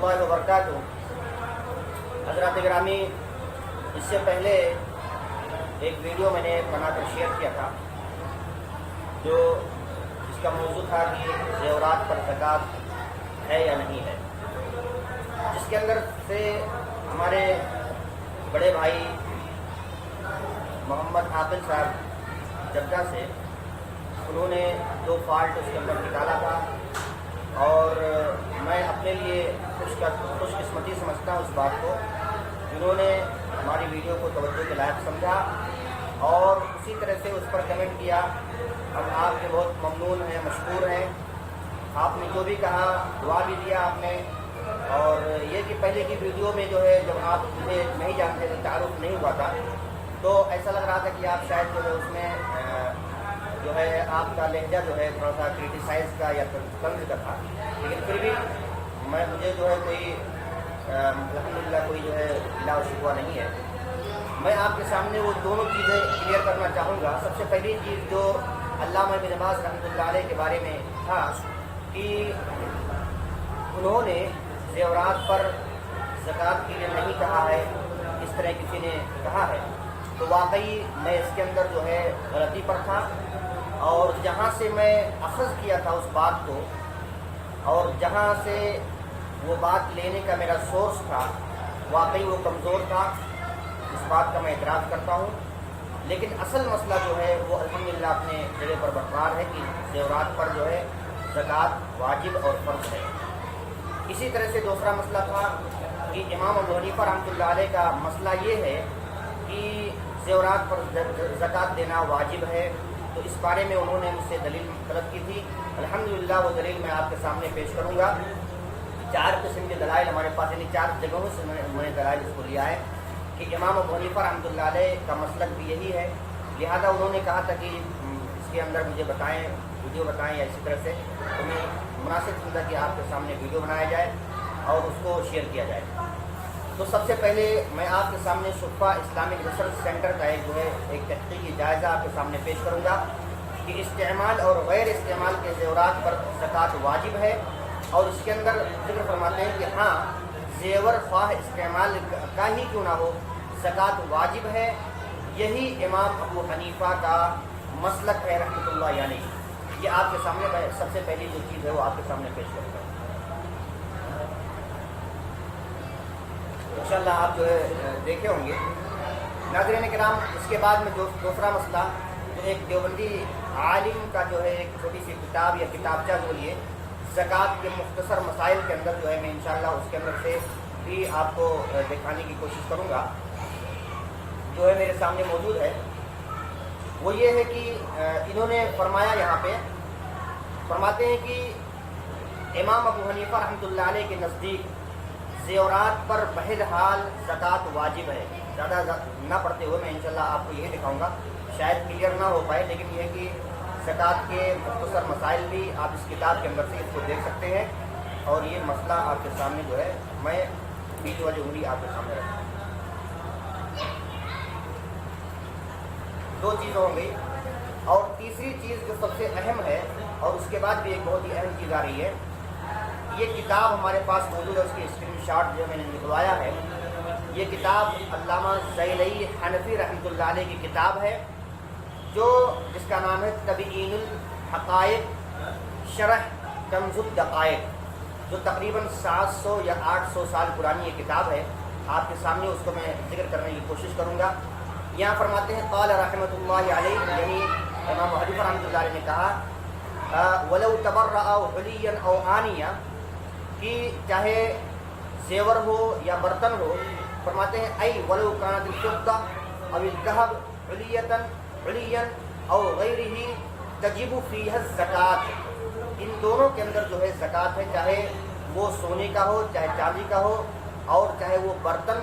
रहमतुल्लाहि व बरकातुहू। हज़रात गिरामी, इससे पहले एक वीडियो मैंने बनाकर शेयर किया था जो इसका मौजू था कि ज़ेवरात पर ज़कात है या नहीं है, जिसके अंदर से हमारे बड़े भाई मोहम्मद आकिल साहब जद्दा से उन्होंने दो फॉल्ट उसके अंदर निकाला था और मैं अपने लिए खुशकिस्मती समझता हूँ उस बात को। उन्होंने हमारी वीडियो को तवज्जो के लायक समझा और उसी तरह से उस पर कमेंट किया। हम आपके बहुत ममनून हैं, मशकूर हैं। आपने जो भी कहा दुआ भी दिया आपने। और ये कि पहले की वीडियो में जो है जब आप मुझे नहीं जानते थे, तारुफ नहीं हुआ था, तो ऐसा लग रहा था कि आप शायद जो है उसमें जो है आपका लहजा जो है थोड़ा सा क्रिटिसाइज़ का या तंज का था, लेकिन फिर भी मुझे जो है कोई अल्हम्दुलिल्लाह कोई जो है गिला और शिकवा नहीं है। मैं आपके सामने वो दोनों चीज़ें क्लियर करना चाहूँगा। सबसे पहली चीज़ जो अल्लामा इब्न बाज़ रहमतुल्लाह अलैह के बारे में था कि उन्होंने ज़ेवरात पर ज़कात के लिए नहीं कहा है, इस तरह किसी ने कहा है, तो वाकई मैं इसके अंदर जो है गलती पर था। और जहाँ से मैं अख़ज़ किया था उस बात को और जहाँ से वो बात लेने का मेरा सोर्स था, वाकई वो कमज़ोर था, इस बात का मैं एतराफ़ करता हूँ। लेकिन असल मसला जो है वो अल्हम्दुलिल्लाह अपने जगह पर बरकरार है कि ज़ेवरात पर जो है ज़कात वाजिब और फ़र्ज़ है। इसी तरह से दूसरा मसला था कि इमाम अबू हनीफा रहमतुल्लाह अलैह का मसला ये है कि ज़ेवरात पर ज़कात देना वाजिब है, तो इस बारे में उन्होंने मुझसे दलील तलब की थी। अल्हम्दुलिल्लाह वो दलील मैं आपके सामने पेश करूँगा। 4 किस्म के दलाइल हमारे पास, यानी 4 जगहों से मैंने दलाइल इसको लिया है कि इमाम अबू हनीफा रहमतुल्लाह अलैह का मसलक भी यही है। लिहाजा उन्होंने कहा था कि इसके अंदर मुझे बताएं, वीडियो बताएं, या इसी तरह से उन्हें मुनासिब समझा कि आपके सामने वीडियो बनाया जाए और उसको शेयर किया जाए। तो सबसे पहले मैं आपके सामने शुफ़ा इस्लामिक रिसर्च सेंटर का एक जो है एक तहक़ीक़ी जायज़ा आपके सामने पेश करूँगा कि इस्तेमाल और गैर इस्तेमाल के ज़ेवरात पर ज़कात वाजिब है। और इसके अंदर ज़िक्र फरमाते हैं कि हाँ, ज़ेवर ख्वाह इस्तेमाल का ही क्यों ना हो, ज़कात वाजिब है। यही इमाम अबू हनीफा का मसलक है रहमतुल्लाह अलैह। ये आपके सामने मैं सबसे पहली जो चीज़ है वो आपके सामने पेश करूँगा। इंशाअल्लाह आप जो है देखे होंगे। नाज़रीन किराम, इसके बाद में जो दूसरा मसला जो एक देवबंदी आलिम का जो है एक छोटी सी किताब या किताबचा बोलिए ज़कात के मुख्तसर मसाइल के अंदर जो है मैं इंशाअल्लाह उसके अंदर से भी आपको दिखाने की कोशिश करूँगा, जो है मेरे सामने मौजूद है। वो ये है कि इन्होंने फरमाया, यहाँ पे फरमाते हैं कि इमाम अबू हनीफा रहमतुल्लाह अलैह के नज़दीक ज़ेवरात पर बहरहाल ज़कात वाजिब है। ज़्यादा ना पढ़ते हुए मैं इंशाअल्लाह आपको यही दिखाऊंगा, शायद क्लियर ना हो पाए, लेकिन यह कि ज़कात के मुख्तसर मसाइल भी आप इस किताब के अंदर से इसको देख सकते हैं। और ये मसला आपके सामने जो है मैं बीच वाली उंगली आपके सामने रखता हूँ। 2 चीज़ हो गई। और तीसरी चीज़ जो सबसे अहम है और उसके बाद भी एक बहुत ही अहम चीज़ आ रही है, ये किताब हमारे पास मौजूद है, उसकी स्क्रीनशॉट जो मैंने निकलवाया है। ये किताब अल्लामा ज़ैलई हनफी रहमतुल्लाह अलैह की किताब है, जो जिसका नाम है तबयीनुल हक़ाइक़ शरह कंज़ुद दक़ाइक़, जो तकरीबन 700 या 800 साल पुरानी ये किताब है। आपके सामने उसको मैं जिक्र करने की कोशिश करूँगा। यहाँ फरमाते हैं क़ाल रहमतुल्लाहि अलैह, यानी इमाम अबू हनीफा रहमतुल्लाह अलैह ने कहा वलौ तबर्रअ हुलियन औ आनिया, कि चाहे ज़ेवर हो या बर्तन हो, फरमाते हैं ऐ वलौ कानत फिद्दा अव ज़हब हुलियन और गैरिही तजिबु फ़ीहा ज़कात। इन दोनों के अंदर जो है ज़कात है, चाहे वो सोने का हो, चाहे चांदी का हो, और चाहे वो बर्तन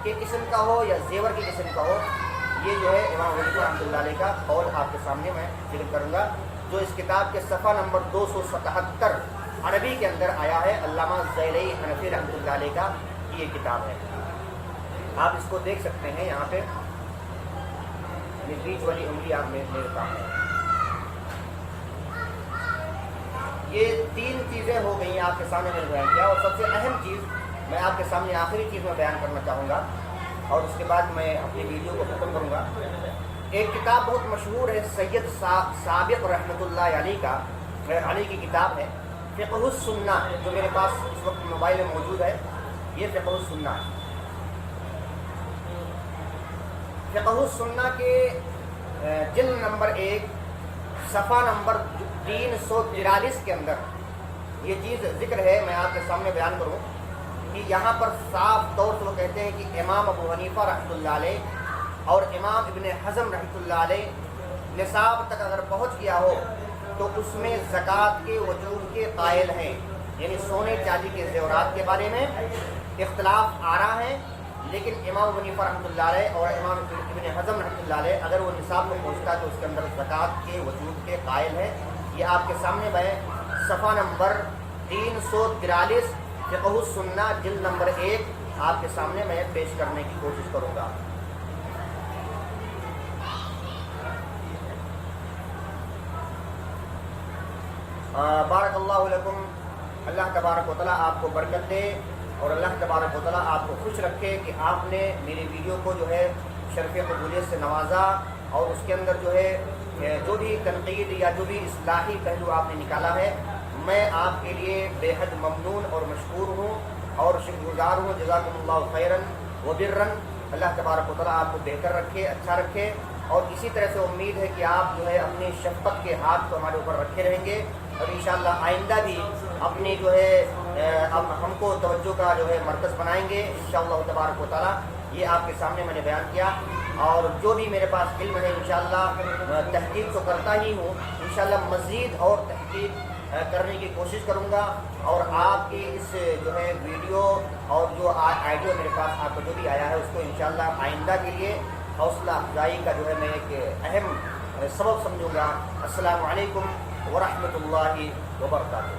के किस्म का हो या ज़ेवर के किस्म का हो। ये जो है इमाम अबू हनीफा रहमतुल्लाह अलैह का कौल आपके सामने मैं जिक्र करूँगा, जो इस किताब के सफ़ा नंबर 277 अरबी के अंदर आया है। अल्लामा ज़ैलई हनफी रहमतुल्लाह अलैह का ये किताब है। आप इसको देख सकते हैं। यहाँ पे बीच वाली उंगली आप मेरे सामने। یہ 3 چیزیں ہو گئی آپ کے سامنے میں نے بیان کیا، اور سب سے اہم چیز میں آپ کے سامنے آخری چیز میں بیان کرنا چاہوں گا، اور اس کے بعد میں اپنی ویڈیو کو ختم کروں گا۔ ایک کتاب بہت مشہور ہے سید سابق رحمۃ اللہ علیہ کی کتاب ہے فقہ السنہ، جو میرے پاس اس وقت موبائل میں موجود ہے۔ یہ فقہ السنہ ہے۔ فقہ السنہ کے جلد نمبر 1 صفحہ نمبر 343 کے اندر یہ چیز ذکر ہے، میں آپ کے سامنے بیان کروں کہ یہاں پر صاف طور سے وہ کہتے ہیں کہ امام ابو حنیفہ رحمۃ اللہ علیہ اور امام ابن حزم رحمۃ اللہ علیہ نصاب تک اگر پہنچ گیا ہو تو اس میں زکوٰۃ کے وجوب کے قائل ہیں، یعنی سونے چاندی کے زیورات کے بارے میں اختلاف آ رہا ہے، لیکن امام ابو حنیفہ رحمۃ اللہ علیہ اور امام ابن حزم رحمۃ اللہ علیہ اگر وہ نصاب میں پہنچتا ہے تو اس کے اندر زکوٰۃ کے وجوب کے قائل ہے۔ یہ آپ کے سامنے میں صفحہ نمبر 343 فقہ السنہ جلد نمبر 1 آپ کے سامنے میں پیش کرنے کی کوشش کروں گا۔ بارک اللہ لکم، اللہ تبارک و تعالیٰ آپ کو برکت دے، اور اللہ تبارک و تعالیٰ آپ کو خوش رکھے کہ آپ نے میری ویڈیو کو جو ہے شرف قبولیت سے نوازا، اور اس کے اندر جو ہے جو بھی تنقید یا جو بھی اصلاحی پہلو آپ نے نکالا ہے، میں آپ کے لیے بے حد ممنون اور مشکور ہوں اور شکر گزار ہوں۔ جزاکم اللہ خیراً و برًا، اللہ تبارک و تعالیٰ آپ کو بہتر رکھے، اچھا رکھے، اور اسی طرح سے امید ہے کہ آپ جو ہے اپنی شفقت کے ہاتھ کو ہمارے اوپر رکھے رہیں گے، اور انشاءاللہ آئندہ بھی اپنی جو ہے ہم کو توجہ کا جو ہے مرکز بنائیں گے انشاءاللہ تبارک و تعالیٰ۔ یہ آپ کے سامنے میں نے بیان کیا، اور جو بھی میرے پاس علم ہے انشاءاللہ تحقیق تو کرتا ہی ہوں، انشاءاللہ مزید اور تحقیق کرنے کی کوشش کروں گا، اور آپ کی اس جو ہے ویڈیو اور جو آئیڈیو میرے پاس آپ کو جو بھی آیا ہے اس کو انشاءاللہ آئندہ کے لیے حوصلہ افزائی کا جو ہے میں ایک اہم سبب سمجھوں گا۔ السلام علیکم ورحمۃ اللہ وبرکاتہ۔